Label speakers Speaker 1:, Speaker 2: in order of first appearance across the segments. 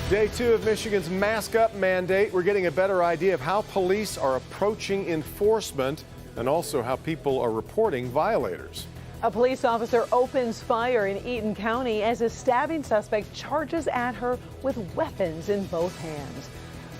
Speaker 1: Day 2 of Michigan's mask up mandate. We're getting a better idea of how police are approaching enforcement and also how people are reporting violators.
Speaker 2: A police officer opens fire in Eaton County as a stabbing suspect charges at her with weapons in both hands.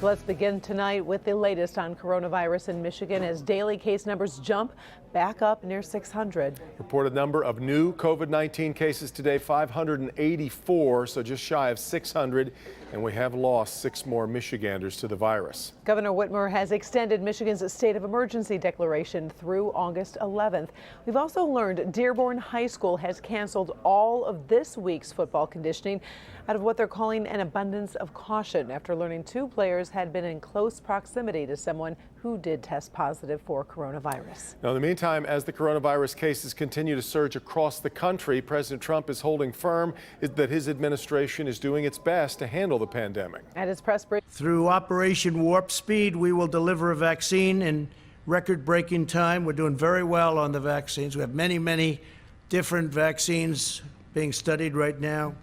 Speaker 2: Let's begin tonight with the latest on coronavirus in Michigan as daily case numbers jump back up near 600.
Speaker 1: Reported number of new COVID-19 cases today, 584, so just shy of 600. And we have lost 6 more Michiganders to the virus.
Speaker 2: Governor Whitmer has extended Michigan's state of emergency declaration through August 11th. We've also learned Dearborn High School has canceled all of this week's football conditioning out of what they're calling an abundance of caution after learning 2 players had been in close proximity to someone who did test positive for coronavirus.
Speaker 1: Now, in the meantime, as the coronavirus cases continue to surge across the country, President Trump is holding firm that his administration is doing its best to handle the pandemic.
Speaker 2: At his press briefing,
Speaker 3: through Operation Warp Speed, we will deliver a vaccine in record-breaking time. We're doing very well on the vaccines. We have many different vaccines being studied right now,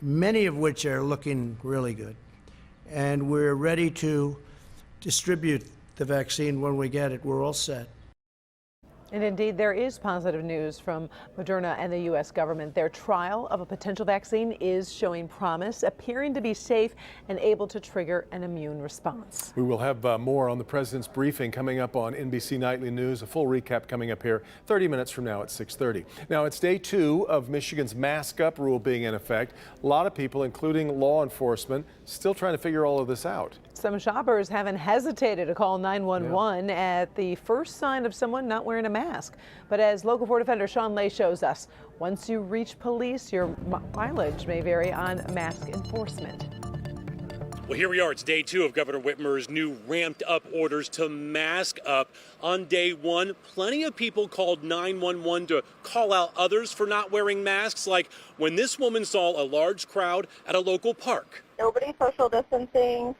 Speaker 3: many of which are looking really good. And we're ready to distribute the vaccine when we get it. We're all set.
Speaker 2: and indeed there is positive news from Moderna and the U.S. government. Their trial of a potential vaccine is showing promise, appearing to be safe and able to trigger an immune response.
Speaker 1: We will have more on the president's briefing coming up on NBC Nightly News. A full recap coming up here 30 minutes from now at 6:30. Now, it's day 2 of Michigan's mask up rule being in effect. A lot of people, including law enforcement, still trying to figure all of this out.
Speaker 2: Some shoppers haven't hesitated to call 911 at the first sign of someone not wearing a mask. But as Local 4 Defender Sean Lay shows us, once you reach police, your mileage may vary on mask enforcement.
Speaker 4: Well, here we are. It's day 2 of Governor Whitmer's new ramped up orders to mask up. On day 1, plenty of people called 911 to call out others for not wearing masks, like when this woman saw a large crowd at a local park.
Speaker 5: Nobody's social distancing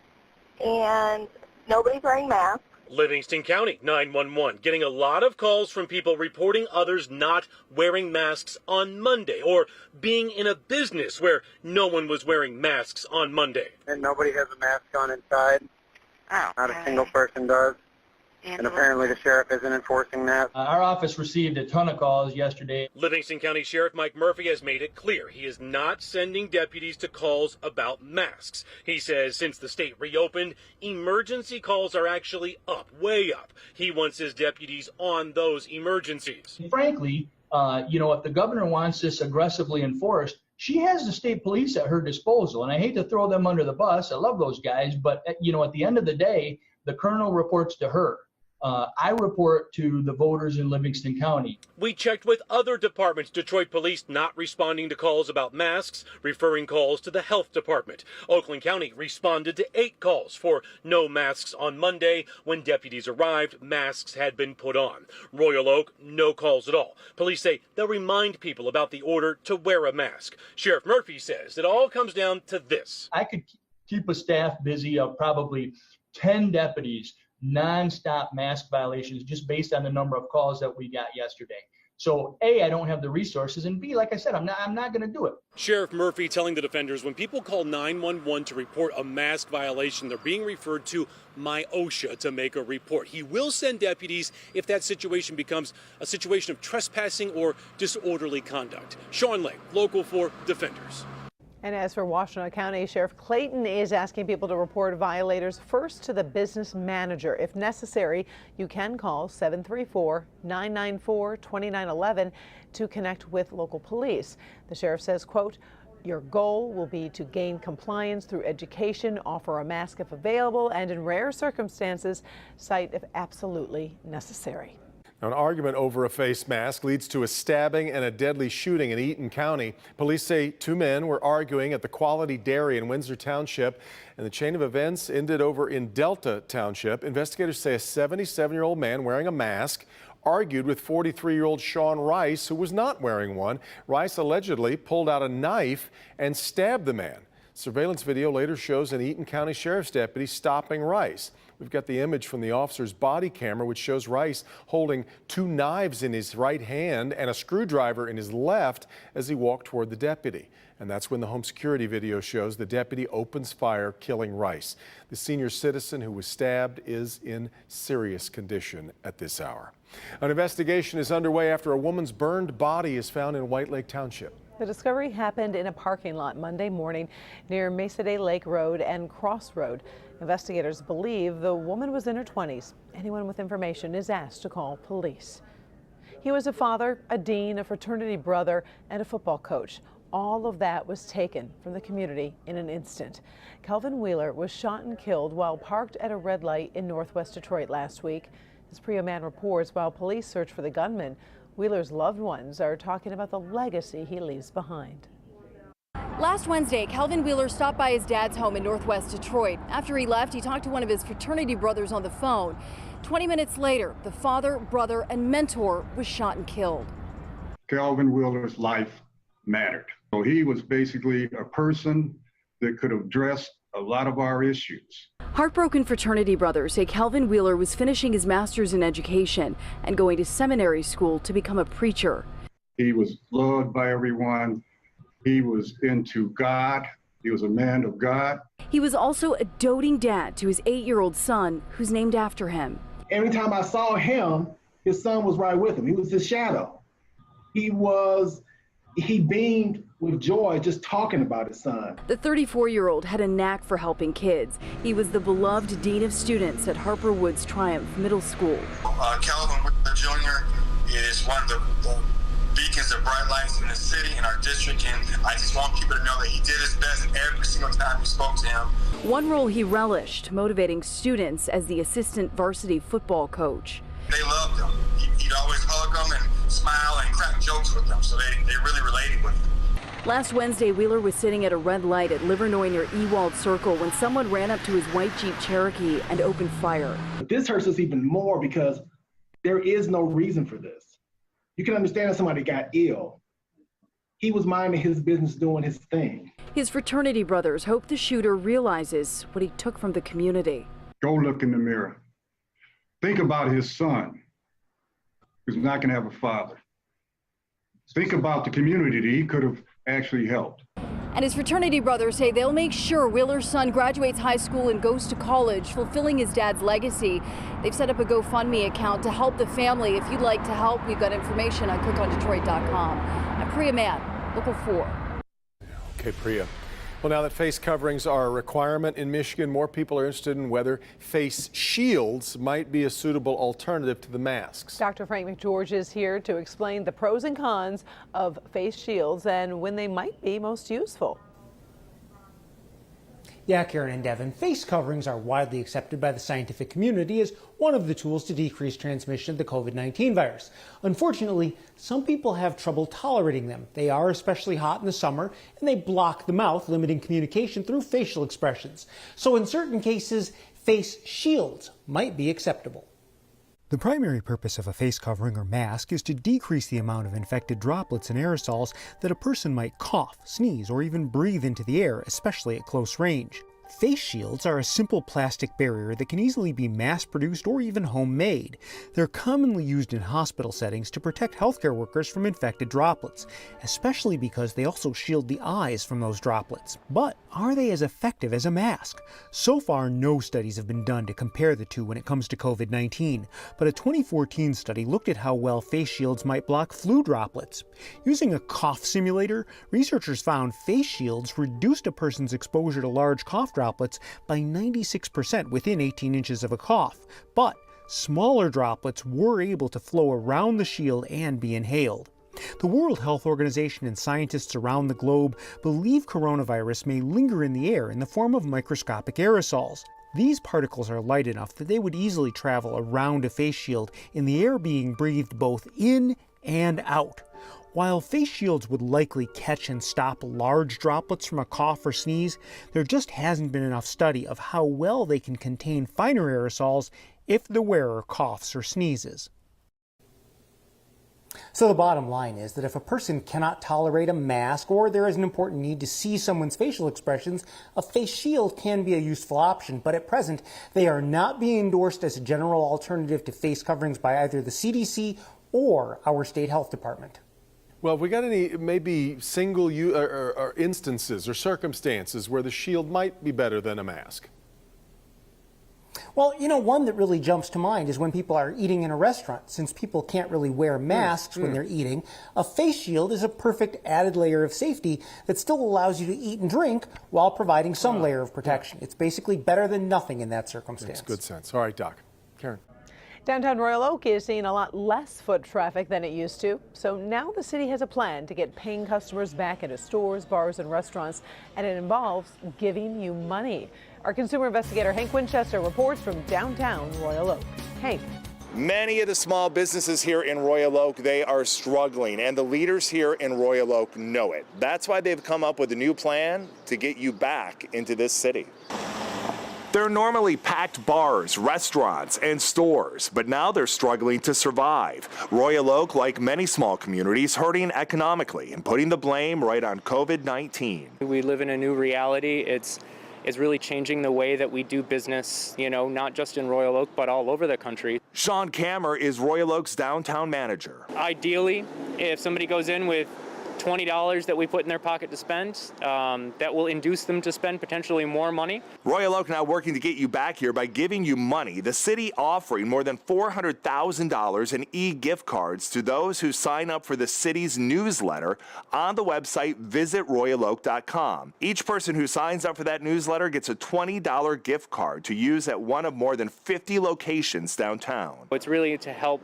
Speaker 5: and nobody's wearing masks.
Speaker 4: Livingston County 911 getting a lot of calls from people reporting others not wearing masks on Monday, or being in a business where no one was wearing masks on Monday.
Speaker 6: And nobody has a mask on inside.
Speaker 5: Oh,
Speaker 6: Not a single person does. And apparently the sheriff isn't enforcing that.
Speaker 7: Our office received a ton of calls yesterday.
Speaker 4: Livingston County Sheriff Mike Murphy has made it clear he is not sending deputies to calls about masks. He says since the state reopened, emergency calls are actually up, way up. He wants his deputies on those emergencies.
Speaker 7: Frankly, if the governor wants this aggressively enforced, she has the state police at her disposal. And I hate to throw them under the bus. I love those guys. But, at the end of the day, the colonel reports to her. I report to the voters in Livingston County.
Speaker 4: We checked with other departments. Detroit police not responding to calls about masks, referring calls to the health department. Oakland County responded to 8 calls for no masks on Monday. When deputies arrived, masks had been put on. Royal Oak, no calls at all. Police say they'll remind people about the order to wear a mask. Sheriff Murphy says it all comes down to this.
Speaker 7: I could keep a staff busy of probably 10 deputies, non-stop mask violations, just based on the number of calls that we got yesterday. So A, I don't have the resources, and B, like I said, I'm not going to do it.
Speaker 4: Sheriff Murphy telling the defenders when people call 911 to report a mask violation, they're being referred to MyOSHA to make a report. He will send deputies if that situation becomes a situation of trespassing or disorderly conduct. Sean Lay, Local 4 Defenders.
Speaker 2: And as for Washtenaw County, Sheriff Clayton is asking people to report violators first to the business manager. If necessary, you can call 734-994-2911 to connect with local police. The sheriff says, quote, your goal will be to gain compliance through education, offer a mask if available, and in rare circumstances, cite if absolutely necessary.
Speaker 1: An argument over a face mask leads to a stabbing and a deadly shooting in Eaton County. Police say 2 men were arguing at the Quality Dairy in Windsor Township, and the chain of events ended over in Delta Township. Investigators say a 77-year-old man wearing a mask argued with 43-year-old Sean Rice, who was not wearing one. Rice allegedly pulled out a knife and stabbed the man. Surveillance video later shows an Eaton County Sheriff's deputy stopping Rice. We've got the image from the officer's body camera, which shows Rice holding 2 knives in his right hand and a screwdriver in his left as he walked toward the deputy. And that's when the home security video shows the deputy opens fire, killing Rice. The senior citizen who was stabbed is in serious condition at this hour. An investigation is underway after a woman's burned body is found in White Lake Township.
Speaker 2: The discovery happened in a parking lot Monday morning near Mesa de Lake Road and Cross Road. Investigators believe the woman was in her 20s. Anyone with information is asked to call police. He was a father, a dean, a fraternity brother, and a football coach. All of that was taken from the community in an instant. Kelvin Wheeler was shot and killed while parked at a red light in northwest Detroit last week. As Priya Mann reports, while police search for the gunman, Wheeler's loved ones are talking about the legacy he leaves behind.
Speaker 8: Last Wednesday, Kelvin Wheeler stopped by his dad's home in northwest Detroit. After he left, he talked to one of his fraternity brothers on the phone. 20 minutes later, the father, brother, and mentor was shot and killed.
Speaker 9: Kelvin Wheeler's life mattered. So he was basically a person that could address a lot of our issues.
Speaker 8: Heartbroken fraternity brothers say Kelvin Wheeler was finishing his master's in education and going to seminary school to become a preacher.
Speaker 9: He was loved by everyone. He was into God. He was a man of God.
Speaker 8: He was also a doting dad to his 8-year-old son, who's named after him.
Speaker 10: Every time I saw him, his son was right with him. He was his shadow. He beamed with joy just talking about his son.
Speaker 8: The 34-year-old had a knack for helping kids. He was the beloved dean of students at Harper Woods Triumph Middle School.
Speaker 11: Kelvin Wheeler Jr. is one of the beacons of bright lights in the city, in our district, and I just want people to know that he did his best every single time we spoke to him.
Speaker 8: One role he relished, motivating students as the assistant varsity football coach.
Speaker 11: They loved him. He'd always hug them and smile and crack jokes with them, so they really related with him.
Speaker 8: Last Wednesday, Wheeler was sitting at a red light at Livernois near Ewald Circle when someone ran up to his white Jeep Cherokee and opened fire.
Speaker 10: But this hurts us even more because there is no reason for this. You can understand if somebody got ill. He was minding his business, doing his thing.
Speaker 8: His fraternity brothers hope the shooter realizes what he took from the community.
Speaker 9: Go look in the mirror. Think about his son, who's not going to have a father. Think about the community that he could have actually helped.
Speaker 8: And his fraternity brothers say they'll make sure Wheeler's son graduates high school and goes to college, fulfilling his dad's legacy. They've set up a GoFundMe account to help the family. If you'd like to help, we've got information on clickondetroit.com. I'm Priya Mann, Local 4.
Speaker 1: Okay, Priya. Well, now that face coverings are a requirement in Michigan, more people are interested in whether face shields might be a suitable alternative to the masks.
Speaker 2: Dr. Frank McGeorge is here to explain the pros and cons of face shields and when they might be most useful.
Speaker 12: Yeah, Karen and Devin, face coverings are widely accepted by the scientific community as one of the tools to decrease transmission of the COVID-19 virus. Unfortunately, some people have trouble tolerating them. They are especially hot in the summer, and they block the mouth, limiting communication through facial expressions. So in certain cases, face shields might be acceptable.
Speaker 13: The primary purpose of a face covering or mask is to decrease the amount of infected droplets and aerosols that a person might cough, sneeze, or even breathe into the air, especially at close range. Face shields are a simple plastic barrier that can easily be mass-produced or even homemade. They're commonly used in hospital settings to protect healthcare workers from infected droplets, especially because they also shield the eyes from those droplets. But are they as effective as a mask? So far, no studies have been done to compare the two when it comes to COVID-19, but a 2014 study looked at how well face shields might block flu droplets. Using a cough simulator, researchers found face shields reduced a person's exposure to large cough droplets by 96% within 18 inches of a cough, but smaller droplets were able to flow around the shield and be inhaled. The World Health Organization and scientists around the globe believe coronavirus may linger in the air in the form of microscopic aerosols. These particles are light enough that they would easily travel around a face shield in the air being breathed both in and out. While face shields would likely catch and stop large droplets from a cough or sneeze, there just hasn't been enough study of how well they can contain finer aerosols if the wearer coughs or sneezes.
Speaker 12: So the bottom line is that if a person cannot tolerate a mask or there is an important need to see someone's facial expressions, a face shield can be a useful option. But at present, they are not being endorsed as a general alternative to face coverings by either the CDC or our state health department.
Speaker 1: Well, we got any maybe single or instances or circumstances where the shield might be better than a mask?
Speaker 12: Well, one that really jumps to mind is when people are eating in a restaurant. Since people can't really wear masks when they're eating, a face shield is a perfect added layer of safety that still allows you to eat and drink while providing some layer of protection. It's basically better than nothing in that circumstance.
Speaker 1: Makes good sense. All right, Doc. Karen.
Speaker 2: Downtown Royal Oak is seeing a lot less foot traffic than it used to. So now the city has a plan to get paying customers back into stores, bars, and restaurants, and it involves giving you money. Our consumer investigator Hank Winchester reports from downtown Royal Oak. Hank.
Speaker 14: Many of the small businesses here in Royal Oak, they are struggling, and the leaders here in Royal Oak know it. That's why they've come up with a new plan to get you back into this city. They're normally packed bars, restaurants, and stores, but now they're struggling to survive. Royal Oak, like many small communities, hurting economically and putting the blame right on COVID-19.
Speaker 15: We live in a new reality. It's really changing the way that we do business, not just in Royal Oak, but all over the country.
Speaker 14: Sean Kammer is Royal Oak's downtown manager.
Speaker 15: Ideally, if somebody goes in with $20 that we put in their pocket to spend, that will induce them to spend potentially more money.
Speaker 14: Royal Oak now working to get you back here by giving you money. The city offering more than $400,000 in e-gift cards to those who sign up for the city's newsletter on the website visitroyaloak.com. Each person who signs up for that newsletter gets a $20 gift card to use at one of more than 50 locations downtown.
Speaker 15: It's really to help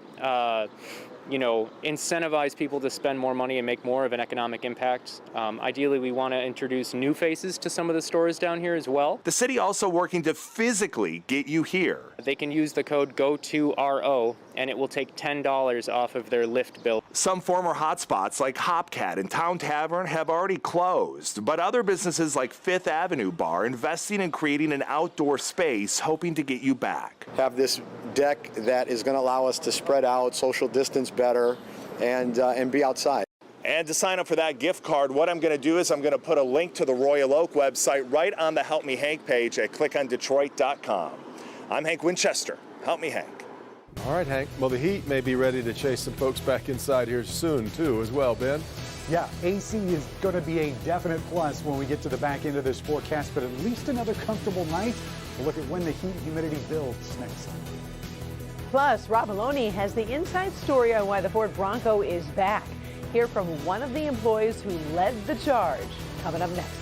Speaker 15: incentivize people to spend more money and make more of an economic impact. Ideally, we want to introduce new faces to some of the stores down here as well.
Speaker 14: The city also working to physically get you here.
Speaker 15: They can use the code GO2RO and it will take $10 off of their Lyft bill.
Speaker 14: Some former hotspots like Hopcat and Town Tavern have already closed, but other businesses like Fifth Avenue Bar investing in creating an outdoor space, hoping to get you back.
Speaker 16: Have this deck that is going to allow us to spread out, social distance better, and be outside.
Speaker 14: And to sign up for that gift card, what I'm going to do is I'm going to put a link to the Royal Oak website right on the Help Me Hank page at clickondetroit.com. I'm Hank Winchester. Help me, Hank.
Speaker 1: All right, Hank. Well, the heat may be ready to chase some folks back inside here soon, too, as well, Ben.
Speaker 17: Yeah, AC is going to be a definite plus when we get to the back end of this forecast, but at least another comfortable night. We'll look at when the heat and humidity builds next.
Speaker 2: Plus, Rob Maloney has the inside story on why the Ford Bronco is back. Hear from one of the employees who led the charge. Coming up next.